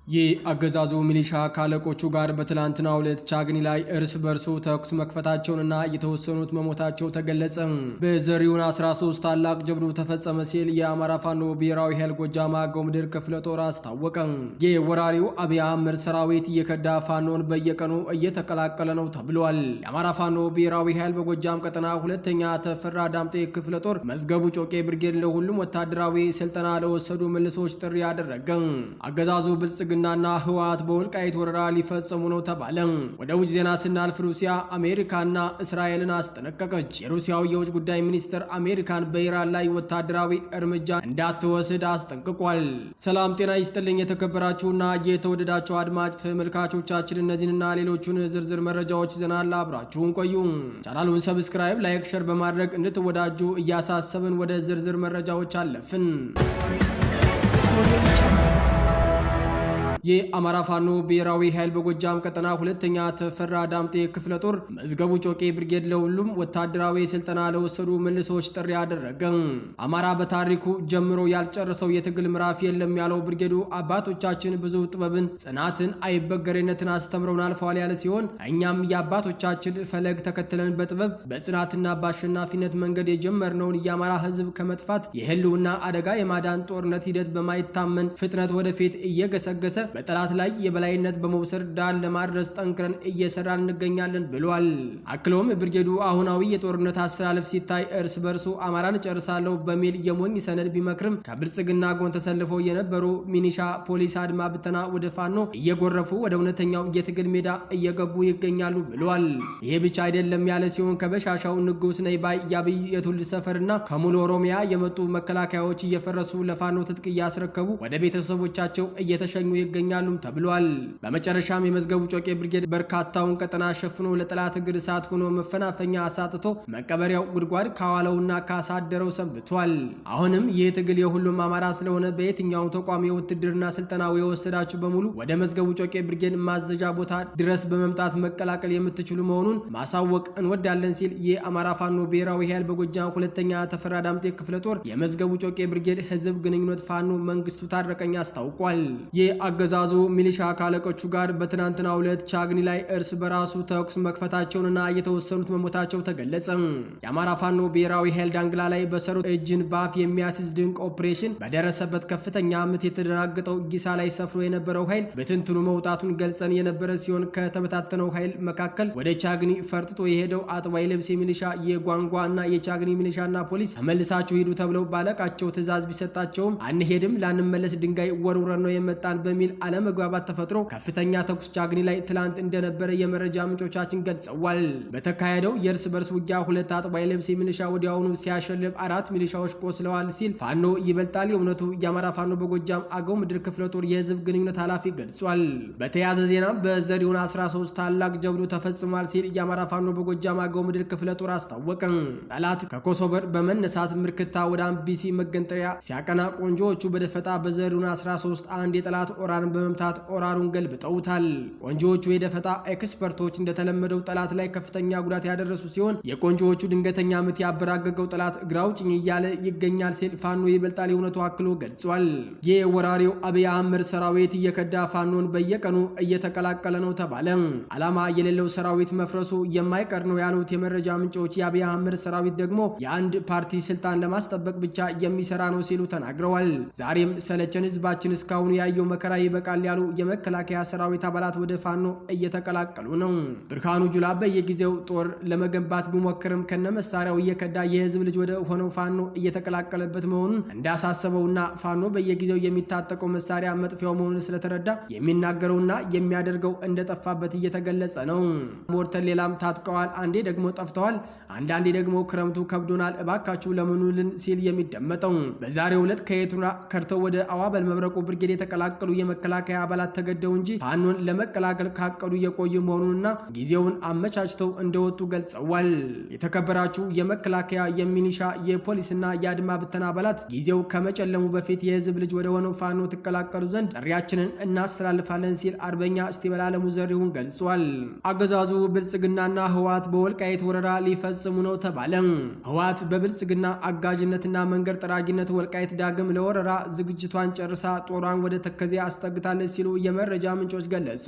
የአገዛዙ ሚሊሻ ካለቆቹ ጋር በትላንትናው ዕለት ቻግኒ ላይ እርስ በርሱ ተኩስ መክፈታቸውንና የተወሰኑት መሞታቸው ተገለጸ። በዘሪውን 13 ታላቅ ጀብዱ ተፈጸመ ሲል የአማራ ፋኖ ብሔራዊ ኃይል ጎጃም አገው ምድር ክፍለ ጦር አስታወቀ። የወራሪው አብይ አህመድ ሰራዊት እየከዳ ፋኖን በየቀኑ እየተቀላቀለ ነው ተብሏል። የአማራ ፋኖ ብሔራዊ ኃይል በጎጃም ቀጠና ሁለተኛ ተፈራ ዳምጤ ክፍለ ጦር መዝገቡ ጮቄ ብርጌድ ለሁሉም ወታደራዊ ስልጠና ለወሰዱ መልሶች ጥሪ አደረገ። አገዛዙ ብልጽግናና ህወሓት በወልቃይት ወረራ ሊፈጸሙ ነው ተባለ። ወደ ውጭ ዜና ስናልፍ ሩሲያ አሜሪካና እስራኤልን አስጠነቀቀች። የሩሲያው የውጭ ጉዳይ ሚኒስትር አሜሪካን በኢራን ላይ ወታደራዊ እርምጃ እንዳትወስድ አስጠንቅቋል። ሰላም ጤና ይስጥልኝ የተከበራችሁና የተወደዳችሁ አድማጭ ተመልካቾቻችን እነዚህንና ሌሎቹን ዝርዝር መረጃዎች ይዘናል። አብራችሁን ቆዩ። ቻናሉን ሰብስክራይብ፣ ላይክ፣ ሸር በማድረግ እንድትወዳጁ እያሳሰብን ወደ ዝርዝር መረጃዎች አለፍን። የአማራ ፋኖ ብሔራዊ ኃይል በጎጃም ቀጠና ሁለተኛ ተፈራ ዳምጤ ክፍለ ጦር መዝገቡ ጮቄ ብርጌድ ለሁሉም ወታደራዊ ስልጠና ለወሰዱ መልሶች ጥሪ አደረገ። አማራ በታሪኩ ጀምሮ ያልጨረሰው የትግል ምዕራፍ የለም ያለው ብርጌዱ አባቶቻችን ብዙ ጥበብን፣ ጽናትን፣ አይበገሬነትን አስተምረውን አልፈዋል ያለ ሲሆን እኛም የአባቶቻችን ፈለግ ተከትለን በጥበብ በጽናትና በአሸናፊነት መንገድ የጀመርነውን የአማራ ሕዝብ ከመጥፋት የህልውና አደጋ የማዳን ጦርነት ሂደት በማይታመን ፍጥነት ወደፊት እየገሰገሰ በጠላት ላይ የበላይነት በመውሰድ ዳር ለማድረስ ጠንክረን እየሰራን እንገኛለን ብሏል። አክሎም ብርጌዱ አሁናዊ የጦርነት አሰላለፍ ሲታይ እርስ በርሱ አማራን ጨርሳለሁ በሚል የሞኝ ሰነድ ቢመክርም ከብልጽግና ጎን ተሰልፈው የነበሩ ሚኒሻ፣ ፖሊስ፣ አድማ ብተና ወደ ፋኖ እየጎረፉ ወደ እውነተኛው የትግል ሜዳ እየገቡ ይገኛሉ ብሏል። ይሄ ብቻ አይደለም ያለ ሲሆን ከበሻሻው ንጉስ ነይ ባይ የአብይ የትውልድ ሰፈርና ከሙሉ ኦሮሚያ የመጡ መከላከያዎች እየፈረሱ ለፋኖ ትጥቅ እያስረከቡ ወደ ቤተሰቦቻቸው እየተሸኙ ይገኛሉ ተብሏል። በመጨረሻም የመዝገቡ ጮቄ ብርጌድ በርካታውን ቀጠና ሸፍኖ ለጠላት እግር እሳት ሆኖ መፈናፈኛ አሳጥቶ መቀበሪያው ጉድጓድ ካዋለውና ካሳደረው ሰንብቷል። አሁንም ይህ ትግል የሁሉም አማራ ስለሆነ በየትኛውም ተቋም የውትድርና ስልጠናው የወሰዳችሁ በሙሉ ወደ መዝገቡ ጮቄ ብርጌድ ማዘዣ ቦታ ድረስ በመምጣት መቀላቀል የምትችሉ መሆኑን ማሳወቅ እንወዳለን ሲል የአማራ ፋኖ ብሔራዊ ኃይል በጎጃም ሁለተኛ ተፈራ ዳምጤ ክፍለ ጦር የመዝገቡ ጮቄ ብርጌድ ህዝብ ግንኙነት ፋኖ መንግስቱ ታረቀኝ አስታውቋል። አገዛዙ ሚሊሻ ካለቆቹ ጋር በትናንትናው ዕለት ቻግኒ ላይ እርስ በራሱ ተኩስ መክፈታቸውንና የተወሰኑት መሞታቸው ተገለጸ። የአማራ ፋኖ ብሔራዊ ኃይል ዳንግላ ላይ በሰሩት እጅን ባፍ የሚያስይዝ ድንቅ ኦፕሬሽን በደረሰበት ከፍተኛ ምት የተደናገጠው ጊሳ ላይ ሰፍሮ የነበረው ኃይል በትንትኑ መውጣቱን ገልጸን የነበረ ሲሆን ከተበታተነው ኃይል መካከል ወደ ቻግኒ ፈርጥጦ የሄደው አጥባይ ልብስ የሚሊሻ የጓንጓ እና የቻግኒ ሚሊሻና ፖሊስ ተመልሳችሁ ሂዱ ተብለው ባለቃቸው ትዕዛዝ ቢሰጣቸውም አንሄድም፣ ላንመለስ፣ ድንጋይ ወርውረን ነው የመጣን በሚል አለመግባባት ተፈጥሮ ከፍተኛ ተኩስ ቻግኒ ላይ ትላንት እንደነበረ የመረጃ ምንጮቻችን ገልጸዋል። በተካሄደው የእርስ በርስ ውጊያ ሁለት አጥባይ ልብስ ሚሊሻ ወዲያውኑ ሲያሸልብ 4 ሚሊሻዎች ቆስለዋል ሲል ፋኖ ይበልጣል የእውነቱ የአማራ ፋኖ በጎጃም አገው ምድር ክፍለ ጦር የህዝብ ግንኙነት ኃላፊ ገልጿል። በተያያዘ ዜና በዘሪውን 13 ታላቅ ጀብዱ ተፈጽሟል ሲል የአማራ ፋኖ በጎጃም አገው ምድር ክፍለ ጦር አስታወቀ። ጠላት ከኮሶበር በመነሳት ምርክታ ወደ አምቢሲ መገንጠሪያ ሲያቀና ቆንጆዎቹ በደፈጣ በዘሪውን 13 አንድ የጠላት ኦራን በመምታት ኦራሩን ገልብጠውታል። ቆንጆዎቹ የደፈጣ ኤክስፐርቶች እንደተለመደው ጠላት ላይ ከፍተኛ ጉዳት ያደረሱ ሲሆን የቆንጆዎቹ ድንገተኛ ምት ያበራገገው ጠላት ግራውጭኝ እያለ ይገኛል ሲል ፋኖ ይበልጣል የእውነቱ አክሎ ገልጿል። የወራሪው አብይ አህመድ ሰራዊት እየከዳ ፋኖን በየቀኑ እየተቀላቀለ ነው ተባለ። ዓላማ የሌለው ሰራዊት መፍረሱ የማይቀር ነው ያሉት የመረጃ ምንጮች የአብይ አህመድ ሰራዊት ደግሞ የአንድ ፓርቲ ስልጣን ለማስጠበቅ ብቻ የሚሰራ ነው ሲሉ ተናግረዋል። ዛሬም ሰለቸን ህዝባችን እስካሁን ያየው መከራ ይበቃል ያሉ የመከላከያ ሰራዊት አባላት ወደ ፋኖ እየተቀላቀሉ ነው። ብርሃኑ ጁላ በየጊዜው ጦር ለመገንባት ቢሞክርም ከነመሳሪያው እየከዳ የህዝብ ልጅ ወደ ሆነው ፋኖ እየተቀላቀለበት መሆኑን እንዳሳሰበውና ፋኖ በየጊዜው የሚታጠቀው መሳሪያ መጥፊያው መሆኑን ስለተረዳ የሚናገረውና የሚያደርገው እንደጠፋበት እየተገለጸ ነው። ሞርተር ሌላም ታጥቀዋል፣ አንዴ ደግሞ ጠፍተዋል፣ አንዳንዴ ደግሞ ክረምቱ ከብዶናል፣ እባካችሁ ለምኑልን ሲል የሚደመጠው በዛሬው ዕለት ከየቱራ ከርተው ወደ አዋበል መብረቁ ብርጌድ የተቀላቀሉ የመከላከያ አባላት ተገደው እንጂ ፋኖን ለመቀላቀል ካቀዱ የቆዩ መሆኑንና ጊዜውን አመቻችተው እንደወጡ ገልጸዋል። የተከበራችሁ የመከላከያ የሚኒሻ የፖሊስና የአድማ ብተና አባላት ጊዜው ከመጨለሙ በፊት የህዝብ ልጅ ወደ ሆነው ፋኖ ተቀላቀሉ ዘንድ ጥሪያችንን እናስተላልፋለን ሲል አርበኛ እስቲበላለሙ ዘሪሁን ገልጿል። አገዛዙ ብልጽግናና ህወሓት በወልቃይት ወረራ ሊፈጽሙ ነው ተባለ። ህወሓት በብልጽግና አጋዥነትና መንገድ ጠራጊነት ወልቃይት ዳግም ለወረራ ዝግጅቷን ጨርሳ ጦሯን ወደ ተከዜ አስጠግ አሰግታለች ሲሉ የመረጃ ምንጮች ገለጹ።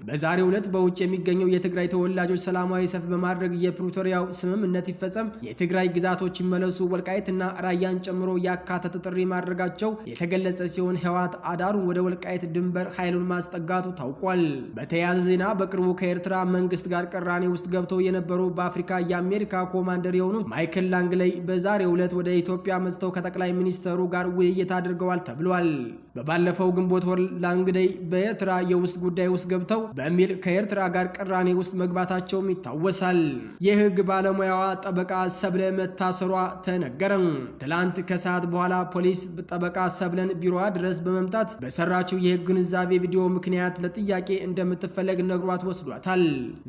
በዛሬው ዕለት በውጭ የሚገኘው የትግራይ ተወላጆች ሰላማዊ ሰልፍ በማድረግ የፕሪቶሪያው ስምምነት ይፈጸም፣ የትግራይ ግዛቶች ይመለሱ፣ ወልቃይትና ራያን ጨምሮ ያካተተ ጥሪ ማድረጋቸው የተገለጸ ሲሆን ህወሓት አዳሩን ወደ ወልቃይት ድንበር ኃይሉን ማስጠጋቱ ታውቋል። በተያያዘ ዜና በቅርቡ ከኤርትራ መንግስት ጋር ቅራኔ ውስጥ ገብተው የነበሩ በአፍሪካ የአሜሪካ ኮማንደር የሆኑት ማይክል ላንግሌይ በዛሬው ዕለት ወደ ኢትዮጵያ መጥተው ከጠቅላይ ሚኒስትሩ ጋር ውይይት አድርገዋል ተብሏል። በባለፈው ግንቦት ወር ላንግሌይ በኤርትራ የውስጥ ጉዳይ ውስጥ ገብተው በሚል ከኤርትራ ጋር ቅራኔ ውስጥ መግባታቸውም ይታወሳል። የህግ ባለሙያዋ ጠበቃ ሰብለ መታሰሯ ተነገረ። ትላንት ከሰዓት በኋላ ፖሊስ ጠበቃ ሰብለን ቢሮዋ ድረስ በመምጣት በሰራችው የህግ ግንዛቤ ቪዲዮ ምክንያት ለጥያቄ እንደምትፈለግ ነግሯት ወስዷታል።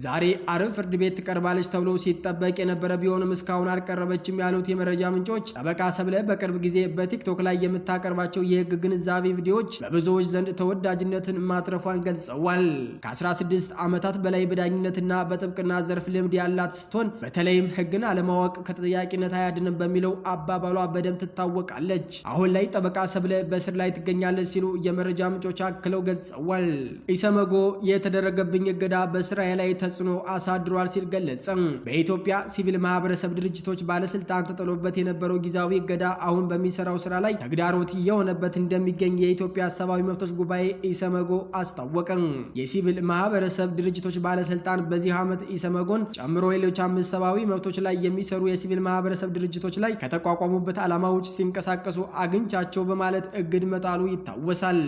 ዛሬ አርብ ፍርድ ቤት ትቀርባለች ተብሎ ሲጠበቅ የነበረ ቢሆንም እስካሁን አልቀረበችም ያሉት የመረጃ ምንጮች ጠበቃ ሰብለ በቅርብ ጊዜ በቲክቶክ ላይ የምታቀርባቸው የህግ ግንዛቤ ቪዲዮዎች በብዙዎች ዘንድ ተወዳጅነትን ማትረፏን ገልጸዋል። ከ16 ዓመታት በላይ በዳኝነትና በጥብቅና ዘርፍ ልምድ ያላት ስትሆን በተለይም ህግን አለማወቅ ከተጠያቂነት አያድንም በሚለው አባባሏ በደንብ ትታወቃለች። አሁን ላይ ጠበቃ ሰብለ በእስር ላይ ትገኛለች ሲሉ የመረጃ ምንጮች አክለው ገልጸዋል። ኢሰመጎ የተደረገብኝ እገዳ በስራዬ ላይ ተጽዕኖ አሳድሯል ሲል ገለጸ። በኢትዮጵያ ሲቪል ማህበረሰብ ድርጅቶች ባለስልጣን ተጥሎበት የነበረው ጊዜያዊ እገዳ አሁን በሚሰራው ስራ ላይ ተግዳሮት የሆነበት እንደሚገኝ የኢትዮጵያ ሰብአዊ መብቶች ጉባኤ ኢሰመጎ አስታወቀ። የሲቪል ማህበረሰብ ድርጅቶች ባለስልጣን በዚህ ዓመት ኢሰመጎን ጨምሮ ሌሎች 5 ሰብአዊ መብቶች ላይ የሚሰሩ የሲቪል ማህበረሰብ ድርጅቶች ላይ ከተቋቋሙበት ዓላማ ውጭ ሲንቀሳቀሱ አግኝቻቸው በማለት እግድ መጣሉ ይታወሳል።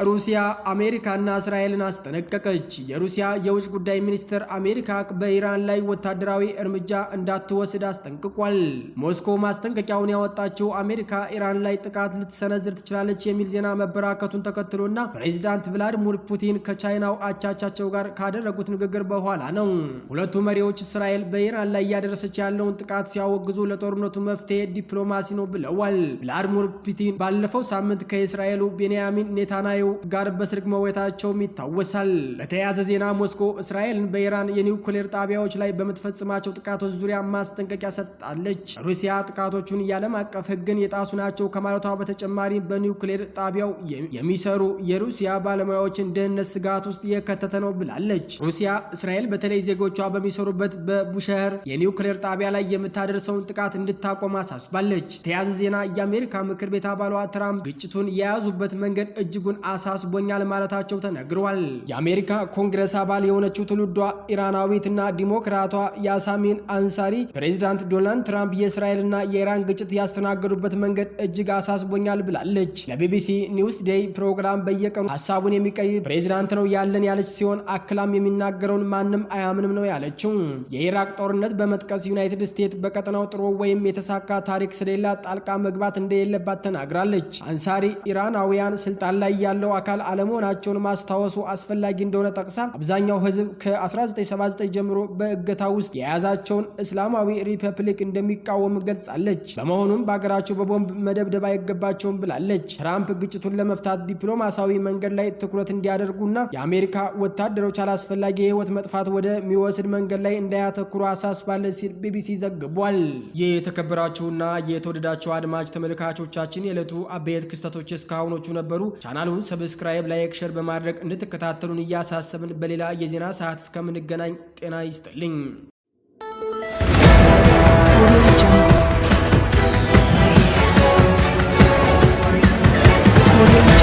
ሩሲያ አሜሪካና እስራኤልን አስጠነቀቀች። የሩሲያ የውጭ ጉዳይ ሚኒስትር አሜሪካ በኢራን ላይ ወታደራዊ እርምጃ እንዳትወስድ አስጠንቅቋል። ሞስኮ ማስጠንቀቂያውን ያወጣችው አሜሪካ ኢራን ላይ ጥቃት ልትሰነዝር ትችላለች የሚል ዜና መበራከቱን ተከትሎና ፕሬዚዳንት ቭላዲሚር ፑቲን ከቻይናው አቻቻቸው ጋር ካደረጉት ንግግር በኋላ ነው። ሁለቱ መሪዎች እስራኤል በኢራን ላይ እያደረሰች ያለውን ጥቃት ሲያወግዙ ለጦርነቱ መፍትሄ ዲፕሎማሲ ነው ብለዋል። ቭላዲሚር ፑቲን ባለፈው ሳምንት ከእስራኤሉ ቤንያሚን ኔታንያሁ ጋር በስልክ መወያየታቸውም ይታወሳል። በተያያዘ ዜና ሞስኮ እስራኤልን በኢራን የኒውክሌር ጣቢያዎች ላይ በምትፈጽማቸው ጥቃቶች ዙሪያ ማስጠንቀቂያ ሰጥታለች። ሩሲያ ጥቃቶቹን የዓለም አቀፍ ሕግን የጣሱ ናቸው ከማለቷ በተጨማሪ በኒውክሌር ጣቢያው የሚሰሩ የሩሲያ ባለሙያዎችን ደህንነት ስጋት ውስጥ የከተተ ነው ብላለች። ሩሲያ እስራኤል በተለይ ዜጎቿ በሚሰሩበት በቡሸህር የኒውክሌር ጣቢያ ላይ የምታደርሰውን ጥቃት እንድታቆም አሳስባለች። ተያያዘ ዜና የአሜሪካ ምክር ቤት አባሏ ትራምፕ ግጭቱን የያዙበት መንገድ እጅጉን አሳስቦኛል ማለታቸው ተነግሯል። የአሜሪካ ኮንግረስ አባል የሆነችው ትውልዷ ኢራናዊትና ዲሞክራቷ ያሳሚን አንሳሪ ፕሬዚዳንት ዶናልድ ትራምፕ የእስራኤልና የኢራን ግጭት ያስተናገዱበት መንገድ እጅግ አሳስቦኛል ብላለች። ለቢቢሲ ኒውስ ዴይ ፕሮግራም በየቀኑ ሀሳቡን የሚቀይር ፕሬዚዳንት ነው ያለን ያለች ሲሆን አክላም የሚናገረውን ማንም አያምንም ነው ያለችው። የኢራቅ ጦርነት በመጥቀስ ዩናይትድ ስቴትስ በቀጠናው ጥሩ ወይም የተሳካ ታሪክ ስለሌላ ጣልቃ መግባት እንደሌለባት ተናግራለች። አንሳሪ ኢራናውያን ስልጣን ላይ ያለው አካል አለመሆናቸውን ማስታወሱ አስፈላጊ እንደሆነ ጠቅሳ አብዛኛው ህዝብ ከ1979 ጀምሮ በእገታ ውስጥ የያዛቸውን እስላማዊ ሪፐብሊክ እንደሚቃወም ገልጻለች። በመሆኑም በሀገራቸው በቦምብ መደብደብ አይገባቸውም ብላለች። ትራምፕ ግጭቱን ለመፍታት ዲፕሎማሲያዊ መንገድ ላይ ትኩረት እንዲያደርጉና የአሜሪካ ወታደሮች አላስፈላጊ የህይወት መጥፋት ወደሚወስድ መንገድ ላይ እንዳያተኩሩ አሳስባለች ሲል ቢቢሲ ዘግቧል። የተከበራችሁና የተወደዳችሁ አድማጭ ተመልካቾቻችን የዕለቱ አበይት ክስተቶች እስካሁኖቹ ነበሩ። ቻናሉን ሰብስክራይብ፣ ላይክ፣ ሼር በማድረግ እንድትከታተሉን እያሳሰብን በሌላ የዜና ሰዓት እስከምንገናኝ ጤና ይስጥልኝ። Audio